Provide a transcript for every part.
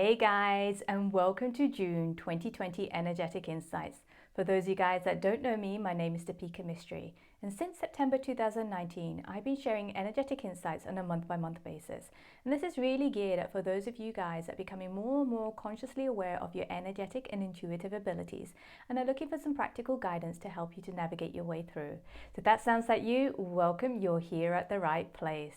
Hey guys, and welcome to June 2020 Energetic Insights. For those of you guys that don't know me, my name is Deepika Mistry, and since September 2019, I've been sharing energetic insights on a month-by-month basis. And this is really geared up for those of you guys that are becoming more and more consciously aware of your energetic and intuitive abilities and are looking for some practical guidance to help you to navigate your way through. So if that sounds like you, welcome, you're here at the right place.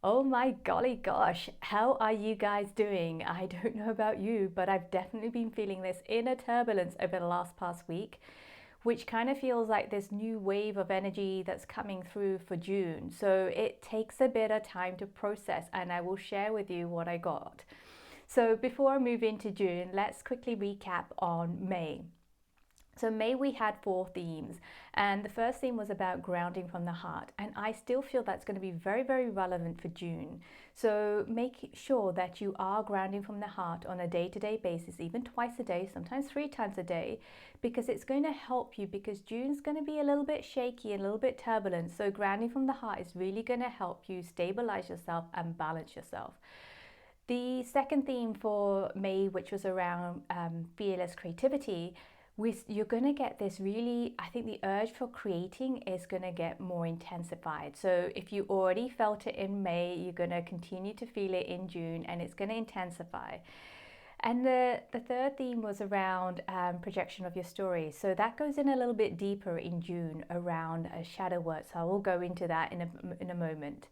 Oh my golly gosh, how are you guys doing? I don't know about you, but I've definitely been feeling this inner turbulence over the past week, which kind of feels like this new wave of energy that's coming through for June. So it takes a bit of time to process, and I will share with you what I got. So before I move into June, let's quickly recap on May. So May we had 4 themes, and the first theme was about grounding from the heart, and I still feel that's going to be very, very relevant for June. So make sure that you are grounding from the heart on a day-to-day basis, even twice a day, sometimes 3 times a day, because it's going to help you, because June's going to be a little bit shaky, a little bit turbulent. So grounding from the heart is really going to help you stabilize yourself and balance yourself. The second theme for May, which was around fearless creativity, you're going to get this really, I think the urge for creating is going to get more intensified. So if you already felt it in May, you're going to continue to feel it in June, and it's going to intensify. And the third theme was around projection of your story. So that goes in a little bit deeper in June around shadow work. So I will go into that in a moment.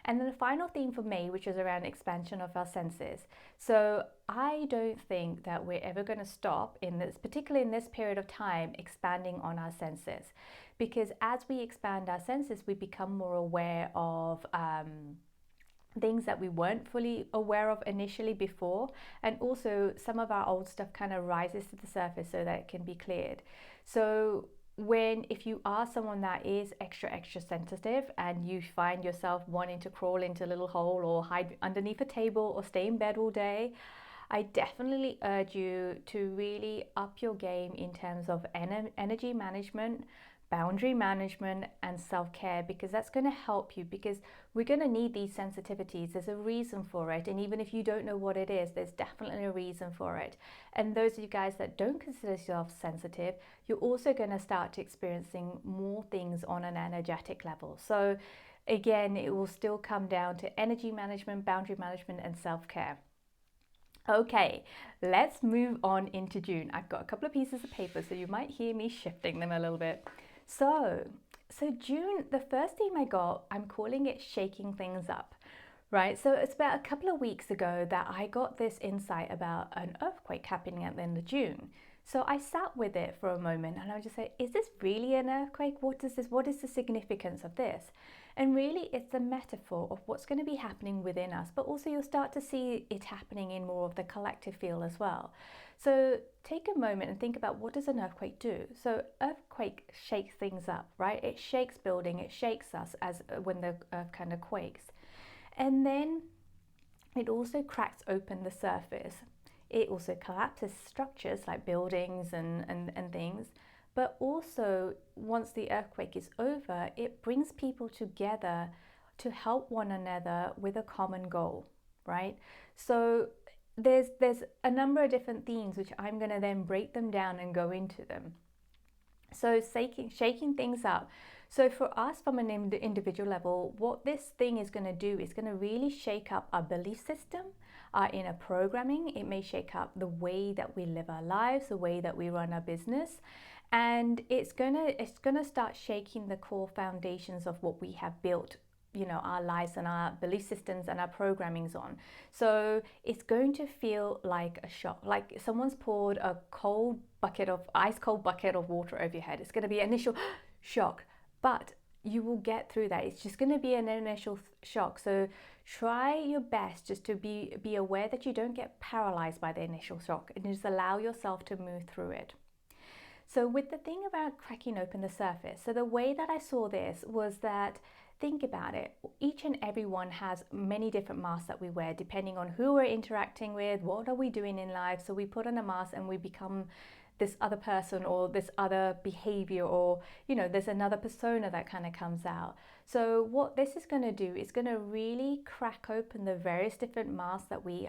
And then the final theme for May, which is around expansion of our senses. So I don't think that we're ever going to stop in this, particularly in this period of time, expanding on our senses. Because as we expand our senses, we become more aware of things that we weren't fully aware of initially before. And also some of our old stuff kind of rises to the surface so that it can be cleared. So if you are someone that is extra sensitive and you find yourself wanting to crawl into a little hole or hide underneath a table or stay in bed all day, I definitely urge you to really up your game in terms of energy management, boundary management, and self-care, because that's going to help you, because we're going to need these sensitivities. There's a reason for it, and even if you don't know what it is, there's definitely a reason for it. And those of you guys that don't consider yourself sensitive, you're also going to start experiencing more things on an energetic level. So again, it will still come down to energy management, boundary management, and self-care. Okay, let's move on into June. I've got a couple of pieces of paper, so you might hear me shifting them a little bit. So June, the first theme I got, I'm calling it shaking things up, right? So it's about a couple of weeks ago that I got this insight about an earthquake happening at the end of June. So I sat with it for a moment and I was just like, is this really an earthquake? What is the significance of this? And really it's a metaphor of what's going to be happening within us, but also you'll start to see it happening in more of the collective field as well. So take a moment and think about, what does an earthquake do? So earthquake shakes things up, right? It shakes building, it shakes us as when the earth kind of quakes. And then it also cracks open the surface. It also collapses structures like buildings and things. But also, once the earthquake is over, it brings people together to help one another with a common goal, right? So there's a number of different themes which I'm going to then break them down and go into them. So shaking things up. So for us, from an individual level, what this thing is going to do is going to really shake up our belief system, our inner programming. It may shake up the way that we live our lives, the way that we run our business. And it's gonna start shaking the core foundations of what we have built, our lives and our belief systems and our programmings on. So it's going to feel like a shock, like someone's poured a ice cold bucket of water over your head. It's going to be an initial shock, but you will get through that. It's just going to be an initial shock. So try your best just to be aware that you don't get paralyzed by the initial shock, and just allow yourself to move through it. So with the thing about cracking open the surface, so the way that I saw this was that think about it, each and every one has many different masks that we wear depending on who we're interacting with, what are we doing in life. So we put on a mask and we become this other person or this other behavior, or there's another persona that kind of comes out. So what this is going to do is going to really crack open the various different masks that we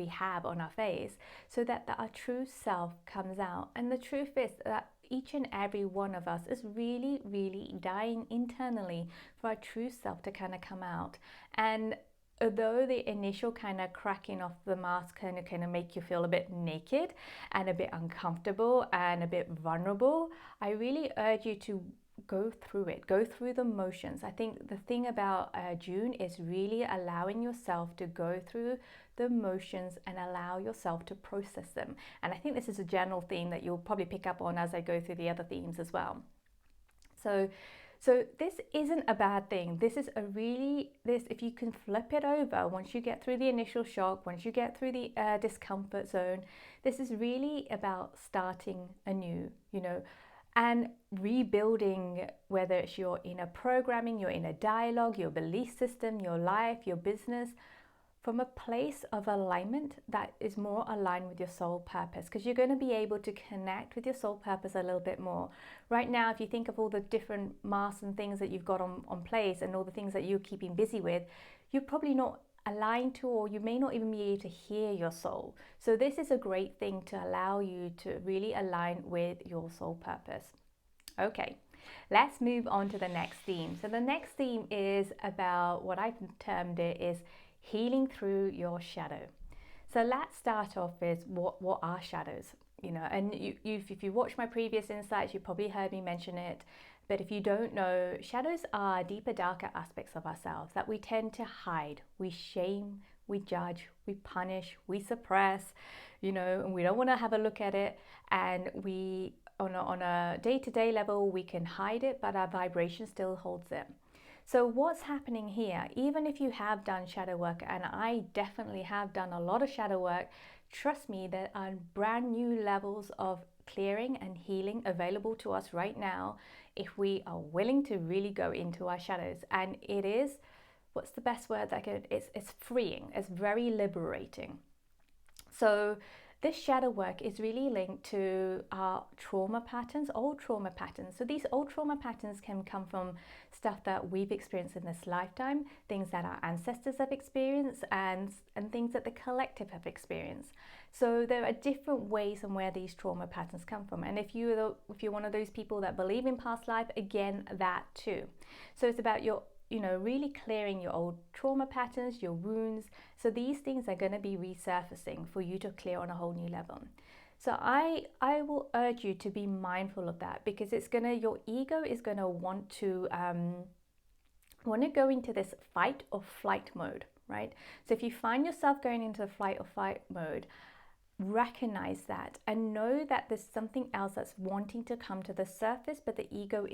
have on our face, so that our true self comes out. And the truth is that each and every one of us is really, really dying internally for our true self to kind of come out. And although the initial kind of cracking off the mask kind of make you feel a bit naked and a bit uncomfortable and a bit vulnerable, I really urge you to go through it, go through the motions. I think the thing about June is really allowing yourself to go through the motions and allow yourself to process them. And I think this is a general theme that you'll probably pick up on as I go through the other themes as well. So this isn't a bad thing. This is if you can flip it over, once you get through the initial shock, once you get through the discomfort zone, this is really about starting anew, and rebuilding, whether it's your inner programming, your inner dialogue, your belief system, your life, your business, from a place of alignment that is more aligned with your soul purpose, because you're going to be able to connect with your soul purpose a little bit more. Right now, if you think of all the different masks and things that you've got on place and all the things that you're keeping busy with, you're probably not aligned to, or you may not even be able to hear your soul. So this is a great thing to allow you to really align with your soul purpose. Okay, let's move on to the next theme. So the next theme is about what I've termed it is healing through your shadow. So let's start off with what are shadows, and if you watch my previous insights, you probably heard me mention it. But if you don't know, shadows are deeper, darker aspects of ourselves that we tend to hide. We shame, we judge, we punish, we suppress, and we don't want to have a look at it. And we, on a day-to-day level, we can hide it, but our vibration still holds it. So what's happening here, even if you have done shadow work, and I definitely have done a lot of shadow work, trust me, there are brand new levels of clearing and healing available to us right now if we are willing to really go into our shadows. And it is, what's the best word that it's freeing, it's very liberating. So this shadow work is really linked to our trauma patterns, old trauma patterns. So these old trauma patterns can come from stuff that we've experienced in this lifetime, things that our ancestors have experienced, and things that the collective have experienced. So there are different ways and where these trauma patterns come from. And if you're one of those people that believe in past life, again, that too. So it's about really clearing your old trauma patterns, your wounds. So these things are going to be resurfacing for you to clear on a whole new level. So I will urge you to be mindful of that, because your ego is going to want to go into this fight or flight mode, right? So if you find yourself going into the flight or fight mode, recognize that and know that there's something else that's wanting to come to the surface, but the ego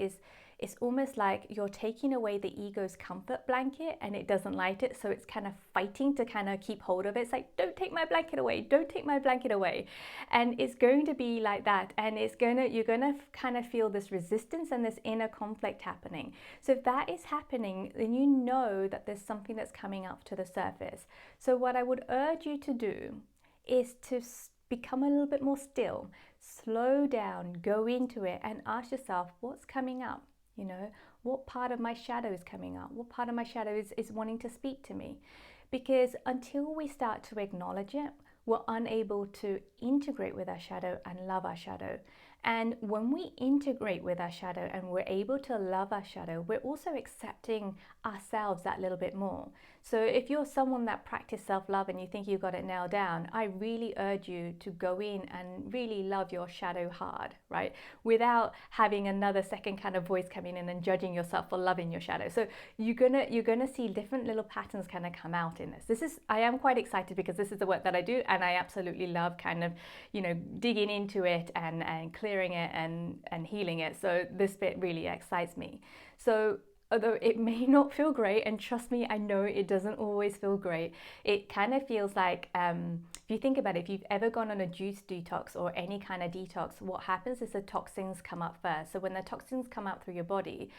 it's almost like you're taking away the ego's comfort blanket and it doesn't like it, so it's kind of fighting to kind of keep hold of it. It's like, don't take my blanket away, don't take my blanket away. And it's going to be like that, and you're gonna kind of feel this resistance and this inner conflict happening. So if that is happening, then you know that there's something that's coming up to the surface. So what I would urge you to do is to become a little bit more still, slow down, go into it and ask yourself, what's coming up? What part of my shadow is coming up? What part of my shadow is wanting to speak to me? Because until we start to acknowledge it, we're unable to integrate with our shadow and love our shadow. And when we integrate with our shadow and we're able to love our shadow, we're also accepting ourselves that little bit more. So if you're someone that practices self-love and you think you've got it nailed down, I really urge you to go in and really love your shadow hard, right? Without having another second kind of voice coming in and judging yourself for loving your shadow. So you're gonna see different little patterns kind of come out in this. I am quite excited because this is the work that I do, and I absolutely love kind of, digging into it and clearing it and healing it. So this bit really excites me. So although it may not feel great, and trust me, I know it doesn't always feel great, it kind of feels like, if you think about it, if you've ever gone on a juice detox or any kind of detox, what happens is the toxins come up first. So when the toxins come out through your body,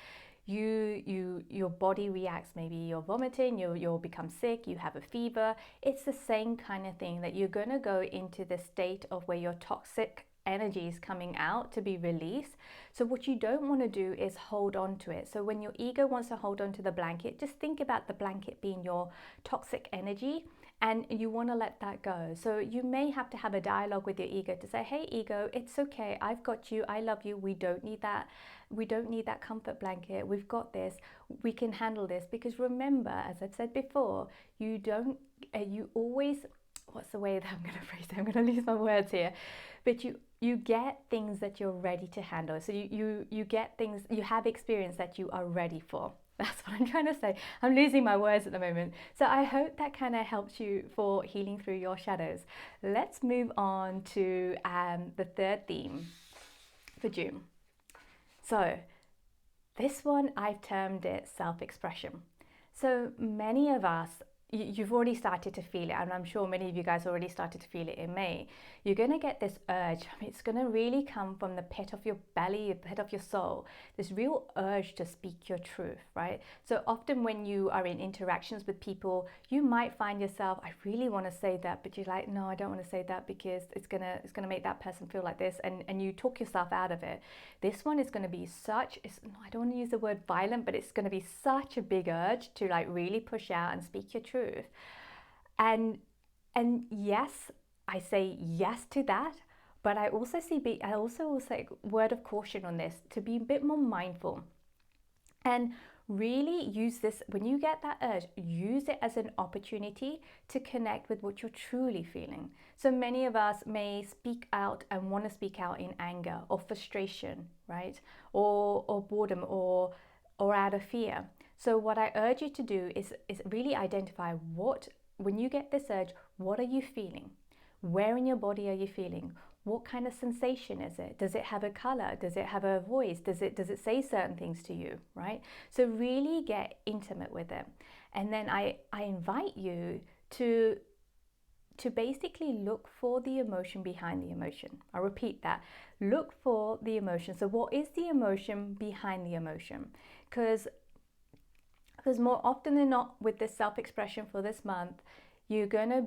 your body reacts. Maybe you're vomiting, you'll become sick, you have a fever. It's the same kind of thing, that you're going to go into the state of where your toxic energy is coming out to be released. So what you don't want to do is hold on to it. So when your ego wants to hold on to the blanket, just think about the blanket being your toxic energy, and you want to let that go. So you may have to have a dialogue with your ego to say, hey ego, it's okay, I've got you, I love you, we don't need that comfort blanket, we've got this, we can handle this. Because remember, as I've said before, you always, what's the way that I'm going to phrase it, I'm going to lose my words here, but you get things that you're ready to handle. So you get things, you have experience that you are ready for. That's what I'm trying to say. I'm losing my words at the moment. So I hope that kind of helps you for healing through your shadows. Let's move on to the third theme for June. So this one, I've termed it self-expression. So many of us, you've already started to feel it, and I'm sure many of you guys already started to feel it in May. You're going to get this urge. I mean, it's going to really come from the pit of your belly, the pit of your soul, this real urge to speak your truth, right? So often when you are in interactions with people, you might find yourself, I really want to say that, but you're like, no, I don't want to say that because it's gonna make that person feel like this, and you talk yourself out of it. This one is going to be I don't want to use the word violent, but it's going to be such a big urge to like really push out and speak your truth. And yes, I say yes to that, but I also will say word of caution on this, to be a bit more mindful and really use this. When you get that urge, use it as an opportunity to connect with what you're truly feeling. So many of us may speak out and want to speak out in anger or frustration, right? Or boredom or out of fear. So what I urge you to do is really identify when you get this urge, what are you feeling? Where in your body are you feeling? What kind of sensation is it? Does it have a color? Does it have a voice? Does it say certain things to you, right? So really get intimate with it. And then I invite you to basically look for the emotion behind the emotion. I'll repeat that. Look for the emotion. So what is the emotion behind the emotion? Because more often than not, with this self-expression for this month, you're going to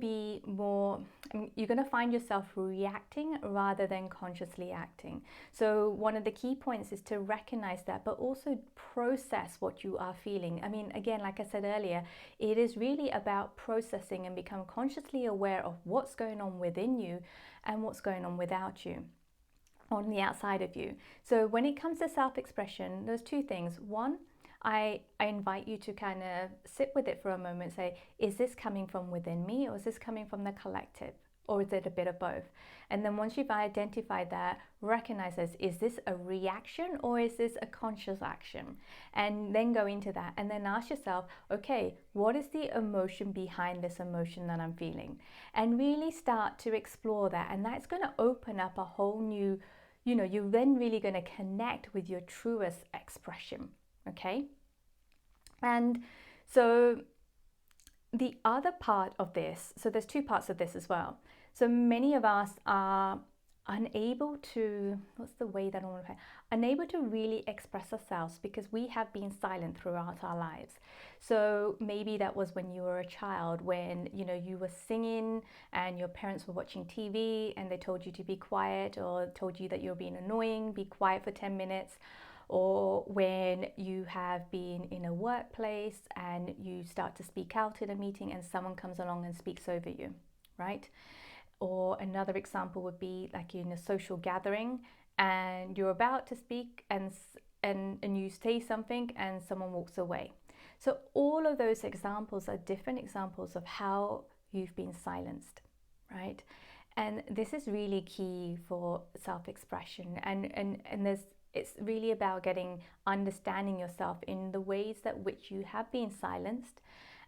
find yourself reacting rather than consciously acting. So one of the key points is to recognize that, but also process what you are feeling. I mean, again, like I said earlier, it is really about processing and become consciously aware of what's going on within you and what's going on without you, on the outside of you. So when it comes to self-expression, there's two things. One, I invite you to kind of sit with it for a moment, say, is this coming from within me, or is this coming from the collective, or is it a bit of both? And then once you've identified that, recognize this, is this a reaction or is this a conscious action? And then go into that and then ask yourself, okay, what is the emotion behind this emotion that I'm feeling? And really start to explore that. And that's going to open up a whole new, you're then really going to connect with your truest expression. Okay, and so the other part of this, so there's two parts of this as well. So many of us are unable to, unable to really express ourselves because we have been silent throughout our lives. So maybe that was when you were a child, when you were singing and your parents were watching TV and they told you to be quiet, or told you that you're being annoying, be quiet for 10 minutes. Or when you have been in a workplace and you start to speak out in a meeting and someone comes along and speaks over you, right? Or another example would be like in a social gathering and you're about to speak and you say something and someone walks away. So all of those examples are different examples of how you've been silenced, right? And this is really key for self-expression, and it's really about understanding yourself in the ways that which you have been silenced,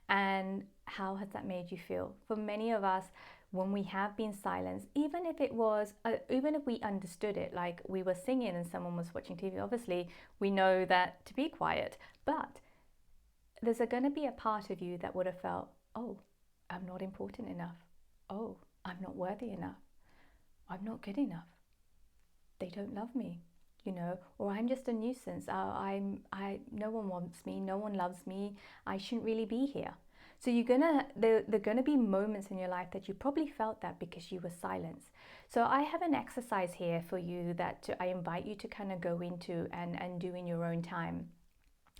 and how has that made you feel. For many of us, when we have been silenced, even if we understood it, like we were singing and someone was watching TV, obviously we know that to be quiet, but there's going to be a part of you that would have felt, oh, I'm not important enough. Oh, I'm not worthy enough. I'm not good enough. They don't love me. or I'm just a nuisance. No one wants me, no one loves me. I shouldn't really be here. So there are gonna be moments in your life that you probably felt that because you were silenced. So I have an exercise here for you that I invite you to kind of go into and do in your own time.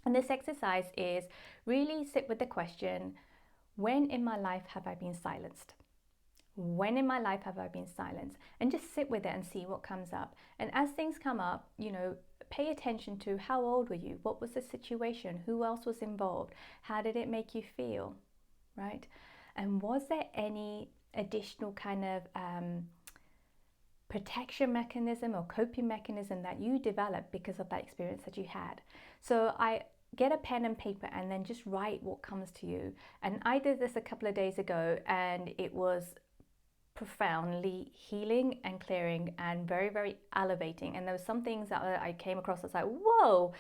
And this exercise is really sit with the question, when in my life have I been silenced? When in my life have I been silenced? And just sit with it and see what comes up. And as things come up, pay attention to how old were you? What was the situation? Who else was involved? How did it make you feel? Right? And was there any additional kind of protection mechanism or coping mechanism that you developed because of that experience that you had? So I get a pen and paper and then just write what comes to you. And I did this a couple of days ago, and it was profoundly healing and clearing and very, very elevating. And there were some things that I came across that's like, whoa,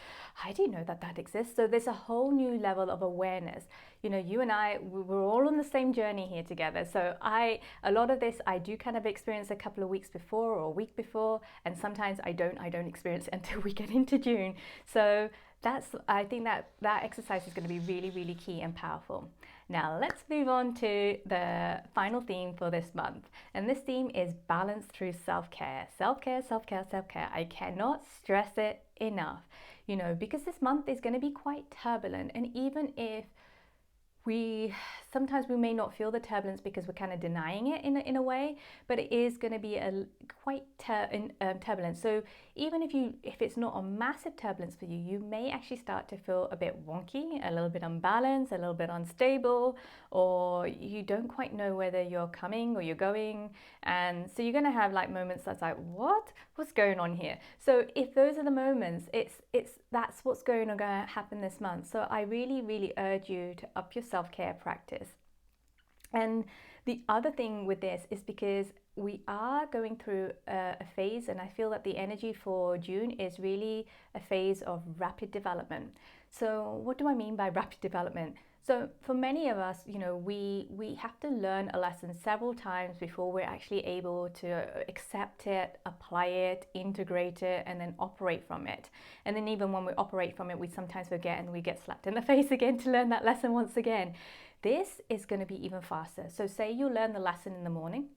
I didn't know that exists. So there's a whole new level of awareness. You and I, we're all on the same journey here together. So a lot of this I do kind of experience a couple of weeks before or a week before, and sometimes I don't experience it until we get into June. So I think that exercise is going to be really, really key and powerful. Now let's move on to the final theme for this month. And this theme is balance through self-care. Self-care, self-care, self-care. I cannot stress it enough, because this month is going to be quite turbulent. And even if sometimes we may not feel the turbulence because we're kind of denying it in a way, but it is going to be quite turbulent. So even if it's not a massive turbulence for you, you may actually start to feel a bit wonky, a little bit unbalanced, a little bit unstable, or you don't quite know whether you're coming or you're going. And so you're going to have like moments that's like, what's going on here? So if those are the moments, that's what's going to happen this month. So I really, really urge you to up your self-care practice. And the other thing with this is because we are going through a phase, and I feel that the energy for June is really a phase of rapid development. So what do I mean by rapid development? So for many of us, we have to learn a lesson several times before we're actually able to accept it, apply it, integrate it, and then operate from it. And then even when we operate from it, we sometimes forget and we get slapped in the face again to learn that lesson once again. This is going to be even faster. So say you learn the lesson in the morning,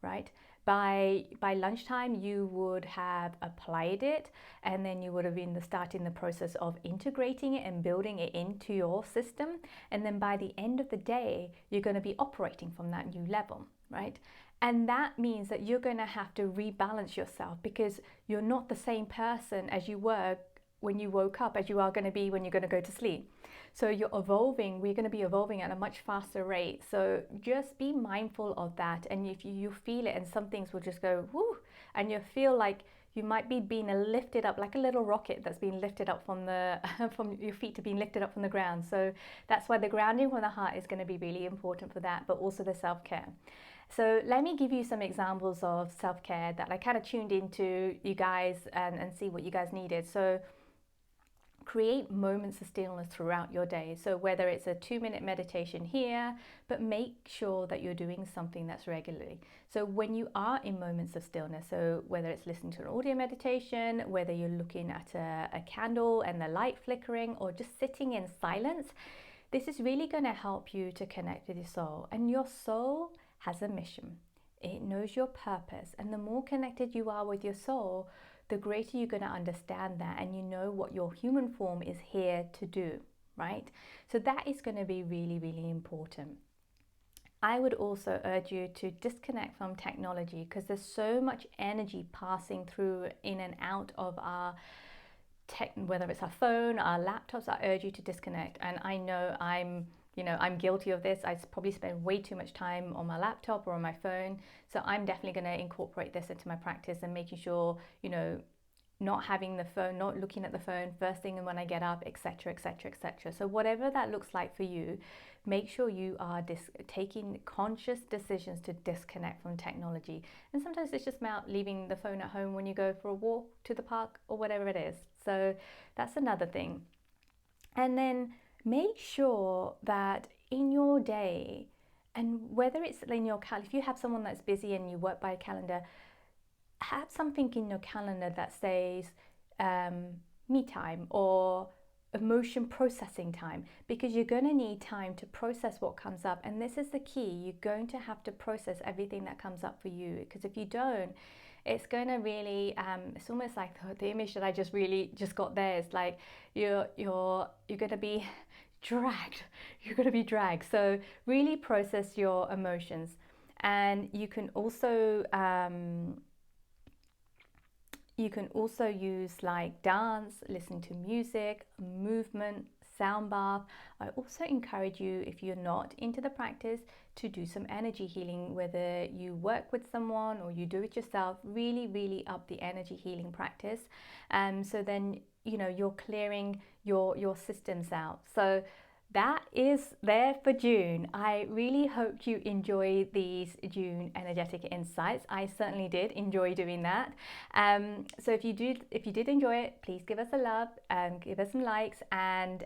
right? By lunchtime, you would have applied it, and then you would have been starting the process of integrating it and building it into your system. And then by the end of the day, you're going to be operating from that new level, right? And that means that you're going to have to rebalance yourself, because you're not the same person as you were when you woke up as you are going to be when you're going to go to sleep. So you're evolving, we're going to be evolving at a much faster rate. So just be mindful of that. And if you feel it, and some things will just go, whoo, and you feel like you might be being lifted up like a little rocket that's being lifted up from from your feet to being lifted up from the ground. So that's why the grounding from the heart is going to be really important for that, but also the self-care. So let me give you some examples of self-care that I kind of tuned into you guys and see what you guys needed. So create moments of stillness throughout your day. So whether it's a 2-minute meditation here, but make sure that you're doing something that's regularly. So when you are in moments of stillness, so whether it's listening to an audio meditation, whether you're looking at a candle and the light flickering, or just sitting in silence, this is really going to help you to connect with your soul. And your soul has a mission. It knows your purpose. And the more connected you are with your soul, the greater you're going to understand that, and you know what your human form is here to do, right? So that is going to be really, really important. I would also urge you to disconnect from technology, because there's so much energy passing through in and out of our whether it's our phone, our laptops. I urge you to disconnect. And I know I'm guilty of this. I probably spend way too much time on my laptop or on my phone. So I'm definitely going to incorporate this into my practice, and making sure, not having the phone, not looking at the phone first thing when I get up, etc., etc., etc. So whatever that looks like for you, make sure you are taking conscious decisions to disconnect from technology. And sometimes it's just about leaving the phone at home when you go for a walk to the park or whatever it is. So that's another thing. And then make sure that in your day, and whether it's in your calendar, if you have someone that's busy and you work by a calendar, have something in your calendar that says, me time or emotion processing time, because you're going to need time to process what comes up. And this is the key: you're going to have to process everything that comes up for you, because if you don't, it's going to really it's almost like the image that I just got there is like you're going to be dragged. You're going to be dragged. So really process your emotions. And you can also use like dance, listen to music, movement, sound bath. I also encourage you, if you're not into the practice, to do some energy healing, whether you work with someone or you do it yourself. Really, really up the energy healing practice. So then, you're clearing your systems out. So that is there for June. I really hope you enjoy these June energetic insights. I certainly did enjoy doing that. So if you did enjoy it, please give us a love, give us some likes, and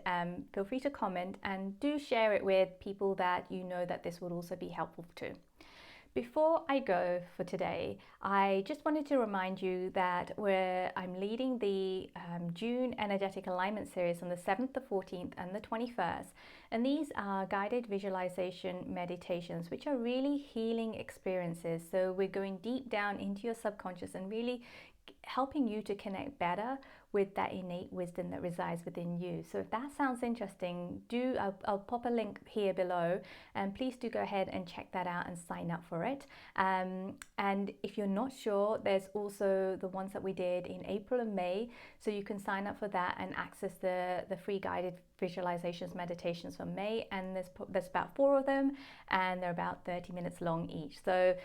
feel free to comment, and do share it with people that you know that this would also be helpful to. Before I go for today, I just wanted to remind you that I'm leading the June Energetic Alignment Series on the 7th, the 14th, and the 21st. And these are guided visualization meditations, which are really healing experiences. So we're going deep down into your subconscious and really helping you to connect better with that innate wisdom that resides within you. So if that sounds interesting, I'll pop a link here below, and please do go ahead and check that out and sign up for it. And if you're not sure, there's also the ones that we did in April and May, so you can sign up for that and access the free guided visualizations meditations for May. And there's about 4 of them, and they're about 30 minutes long each. So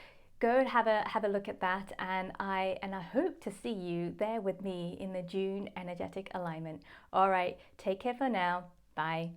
go and have a look at that, and I hope to see you there with me in the June energetic alignment. All right, take care for now. Bye.